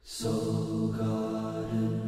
Soul Garden.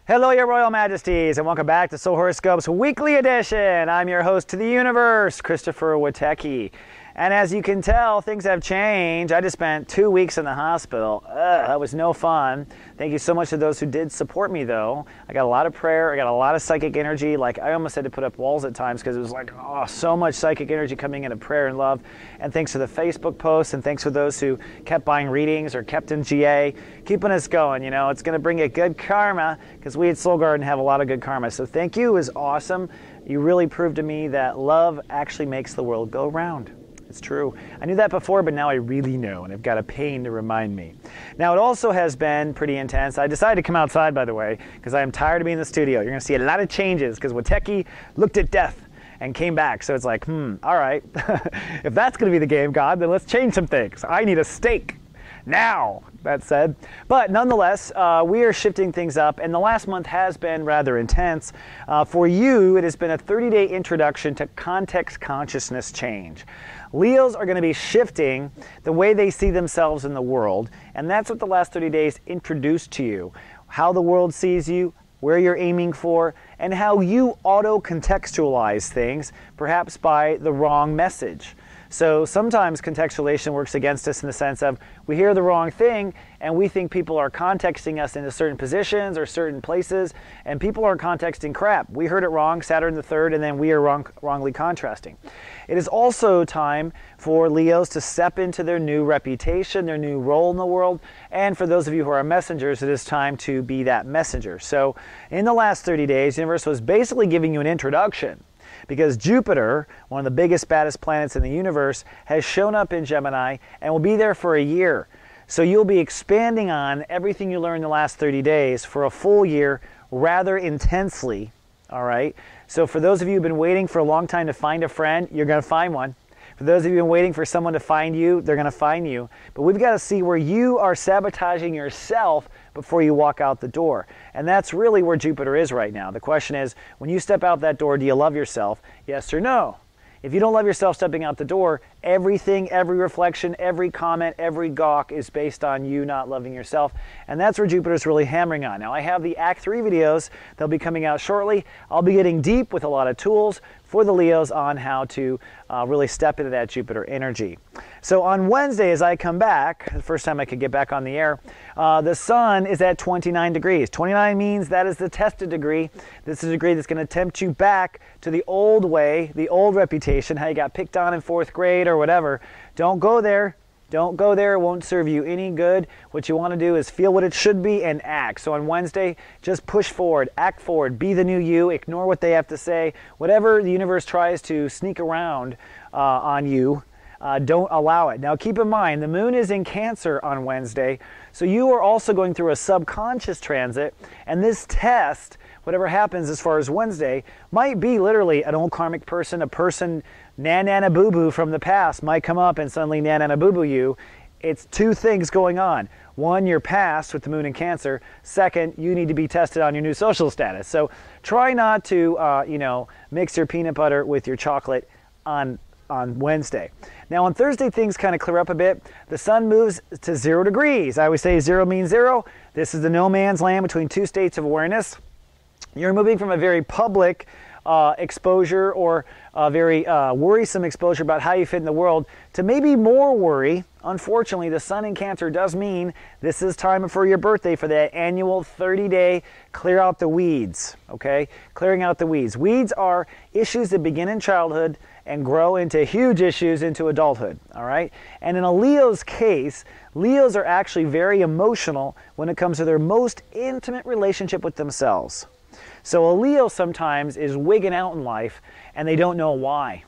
Hello, your Royal Majesties, and welcome back to Soul Horoscopes Weekly Edition. I'm your host to the universe, Christopher Witecki. And as you can tell, things have changed. I just spent 2 weeks in the hospital. That was no fun. Thank you so much to those who did support me, though. I got a lot of prayer. I got a lot of psychic energy. Like, I almost had to put up walls at times because it was like, oh, so much psychic energy coming into prayer and love. And thanks for the Facebook posts, and thanks for those who kept buying readings or kept in GA, keeping us going. You know, it's going to bring a good karma because we at Soul Garden have a lot of good karma. So thank you. It was awesome. You really proved to me that love actually makes the world go round. It's true. I knew that before, but now I really know, and I've got a pain to remind me. Now, it also has been pretty intense. I decided to come outside, by the way, because I am tired of being in the studio. You're going to see a lot of changes because Witecki looked at death and came back. So it's like, all right, if that's going to be the game, God, then let's change some things. I need a steak now, that said. But nonetheless, we are shifting things up, and the last month has been rather intense. For you, it has been a 30-day introduction to context consciousness change. Leos are going to be shifting the way they see themselves in the world, and that's what the last 30 days introduced to you. How the world sees you, where you're aiming for, and how you auto-contextualize things, perhaps by the wrong message. So sometimes contextualization works against us in the sense of we hear the wrong thing and we think people are contexting us into certain positions or certain places, and people are contexting crap. We heard it wrong, Saturn the third, and then we are wrongly contrasting. It is also time for Leos to step into their new reputation, their new role in the world, and for those of you who are messengers, it is time to be that messenger. So in the last 30 days, the universe was basically giving you an introduction, because Jupiter, one of the biggest, baddest planets in the universe, has shown up in Gemini and will be there for a year. So you'll be expanding on everything you learned in the last 30 days for a full year rather intensely, all right? So for those of you who've been waiting for a long time to find a friend, you're going to find one. For those of you who've been waiting for someone to find you, they're going to find you. But we've got to see where you are sabotaging yourself before you walk out the door. And that's really where Jupiter is right now. The question is, when you step out that door, do you love yourself? Yes or no? If you don't love yourself stepping out the door, everything, every reflection, every comment, every gawk is based on you not loving yourself. And that's where Jupiter's really hammering on. Now, I have the Act 3 videos. They'll be coming out shortly. I'll be getting deep with a lot of tools for the Leos on how to really step into that Jupiter energy. So on Wednesday, as I come back, the first time I could get back on the air, the sun is at 29 degrees. 29 means that is the tested degree. This is a degree that's going to tempt you back to the old way, the old reputation, how you got picked on in 4th grade or whatever. Don't go there. Don't go there. It won't serve you any good. What you want to do is feel what it should be and act. So on Wednesday, just push forward, act forward, be the new you, ignore what they have to say. Whatever the universe tries to sneak around on you, don't allow it. Now keep in mind, the moon is in Cancer on Wednesday, so you are also going through a subconscious transit, and this test, whatever happens as far as Wednesday, might be literally an old karmic person, a person na-na-na-boo-boo from the past might come up and suddenly na-na-na-boo-boo you. It's two things going on. One, your past with the moon in Cancer. Second, you need to be tested on your new social status. So try not to, mix your peanut butter with your chocolate on Wednesday. Now on Thursday, things kind of clear up a bit. The sun moves to 0 degrees. I always say 0 means 0. This is the no man's land between two states of awareness. You're moving from a very public exposure or a very worrisome exposure about how you fit in the world to maybe more worry. Unfortunately, the sun in Cancer does mean this is time for your birthday for that annual 30-day clear out the weeds, okay? Clearing out the weeds. Weeds are issues that begin in childhood and grow into huge issues into adulthood, all right? And in a Leo's case, Leos are actually very emotional when it comes to their most intimate relationship with themselves. So a Leo sometimes is wigging out in life and they don't know why.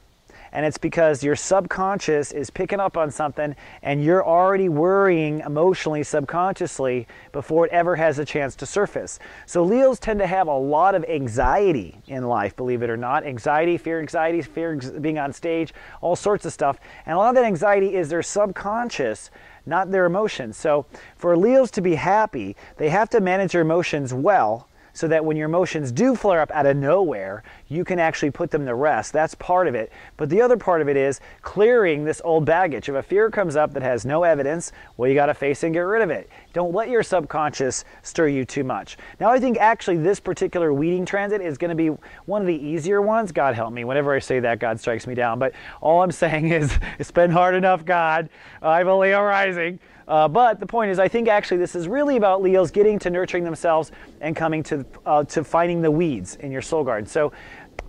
And it's because your subconscious is picking up on something and you're already worrying emotionally, subconsciously, before it ever has a chance to surface. So Leos tend to have a lot of anxiety in life, believe it or not. Anxiety, fear being on stage, all sorts of stuff. And a lot of that anxiety is their subconscious, not their emotions. So for Leos to be happy, they have to manage their emotions well, so that when your emotions do flare up out of nowhere, you can actually put them to rest. That's part of it. But the other part of it is clearing this old baggage. If a fear comes up that has no evidence, well, you got to face and get rid of it. Don't let your subconscious stir you too much. Now, I think actually this particular weeding transit is going to be one of the easier ones. God help me. Whenever I say that, God strikes me down. But all I'm saying is, it's been hard enough, God. I have a Leo rising. But the point is, I think actually this is really about Leos getting to nurturing themselves and coming to finding the weeds in your soul garden. So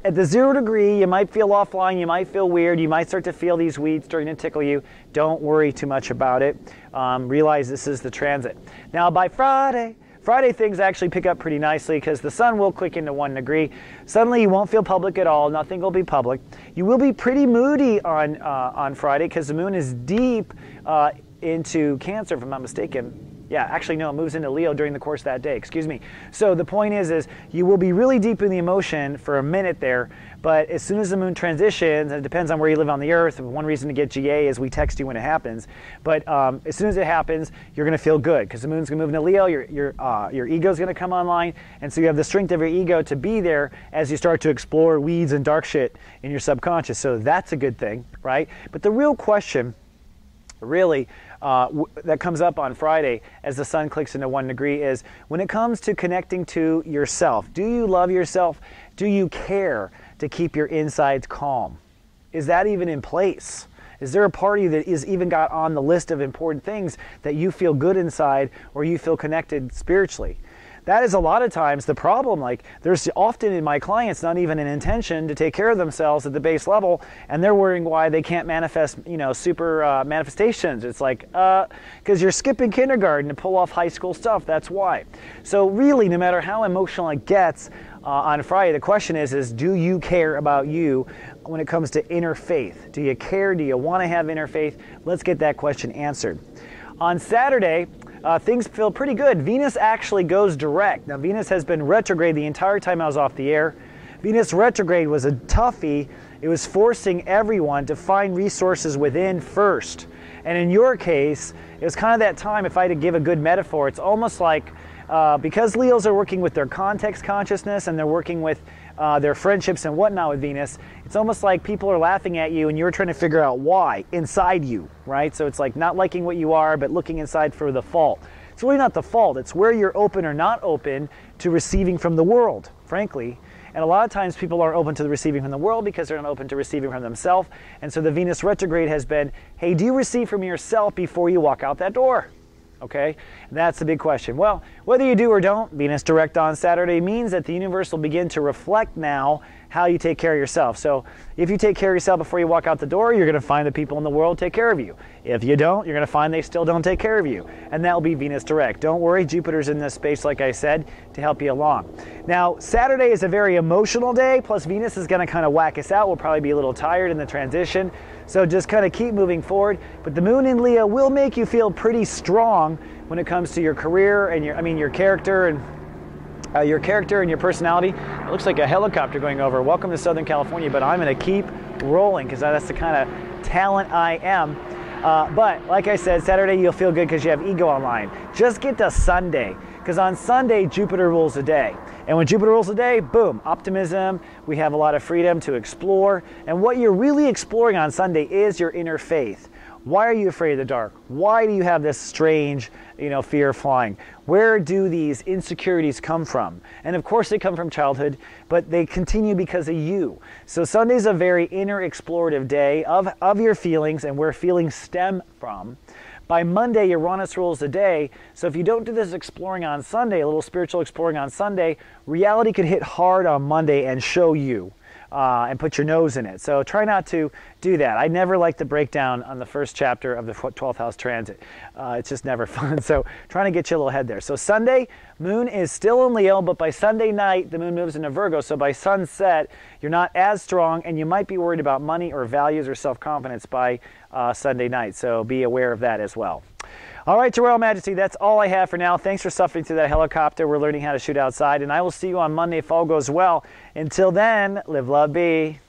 at the 0 degree, you might feel offline, you might feel weird, you might start to feel these weeds starting to tickle you. Don't worry too much about it. Realize this is the transit. Now by Friday things actually pick up pretty nicely because the sun will click into 1 degree. Suddenly you won't feel public at all. Nothing will be public. You will be pretty moody on Friday because the moon is deep into Cancer, if I'm not mistaken. Yeah, actually, no, it moves into Leo during the course of that day. Excuse me. So the point is you will be really deep in the emotion for a minute there, but as soon as the moon transitions, and it depends on where you live on the earth, one reason to get GA is we text you when it happens, but as soon as it happens, you're going to feel good because the moon's going to move into Leo, your ego's going to come online, and so you have the strength of your ego to be there as you start to explore weeds and dark shit in your subconscious. So that's a good thing, right? But the real question really that comes up on Friday as the sun clicks into 1 degree is when it comes to connecting to yourself. Do you love yourself? Do you care to keep your insides calm? Is that even in place? Is there a party that is even got on the list of important things that you feel good inside or you feel connected spiritually? That is a lot of times the problem. Like there's often in my clients not even an intention to take care of themselves at the base level, and they're worrying why they can't manifest, super manifestations. It's like, because you're skipping kindergarten to pull off high school stuff. That's why. So really, no matter how emotional it gets on Friday, the question is do you care about you when it comes to inner faith? Do you care? Do you want to have inner faith? Let's get that question answered. On Saturday, things feel pretty good. Venus actually goes direct. Now, Venus has been retrograde the entire time I was off the air. Venus retrograde was a toughie. It was forcing everyone to find resources within first. And in your case, it was kind of that time, if I had to give a good metaphor, it's almost like because Leos are working with their context consciousness and they're working with their friendships and whatnot with Venus, it's almost like people are laughing at you and you're trying to figure out why inside you, right? So it's like not liking what you are, but looking inside for the fault. It's really not the fault. It's where you're open or not open to receiving from the world, frankly. And a lot of times people aren't open to the receiving from the world because they're not open to receiving from themselves. And so the Venus retrograde has been, hey, do you receive from yourself before you walk out that door? Okay, and that's the big question. Well, whether you do or don't, Venus direct on Saturday means that the universe will begin to reflect now how you take care of yourself. So if you take care of yourself before you walk out the door, you're going to find the people in the world take care of you. If you don't, you're going to find they still don't take care of you. And that will be Venus direct. Don't worry, Jupiter's in this space, like I said, to help you along. Now, Saturday is a very emotional day, plus Venus is going to kind of whack us out. We'll probably be a little tired in the transition. So just kind of keep moving forward. But the moon in Leo will make you feel pretty strong when it comes to your career and your character and your personality. It looks like a helicopter going over. Welcome to Southern California, but I'm going to keep rolling because that's the kind of talent I am. But like I said, Saturday you'll feel good because you have ego online. Just get to Sunday, because on Sunday Jupiter rules the day. And when Jupiter rules the day, boom, optimism. We have a lot of freedom to explore. And what you're really exploring on Sunday is your inner faith. Why are you afraid of the dark? Why do you have this strange, fear of flying? Where do these insecurities come from? And of course they come from childhood, but they continue because of you. So Sunday's a very inner explorative day of your feelings and where feelings stem from. By Monday, Uranus rules the day. So if you don't do this exploring on Sunday, a little spiritual exploring on Sunday, reality could hit hard on Monday and show you. and put your nose in it. So try not to do that. I never like the breakdown on the first chapter of the 12th house transit. It's just never fun. So trying to get you a little ahead there. So Sunday, moon is still in Leo, but by Sunday night, the moon moves into Virgo. So by sunset, you're not as strong, and you might be worried about money or values or self-confidence by Sunday night. So be aware of that as well. All right, Your Royal Majesty, that's all I have for now. Thanks for suffering through that helicopter. We're learning how to shoot outside, and I will see you on Monday if all goes well. Until then, live, love, be.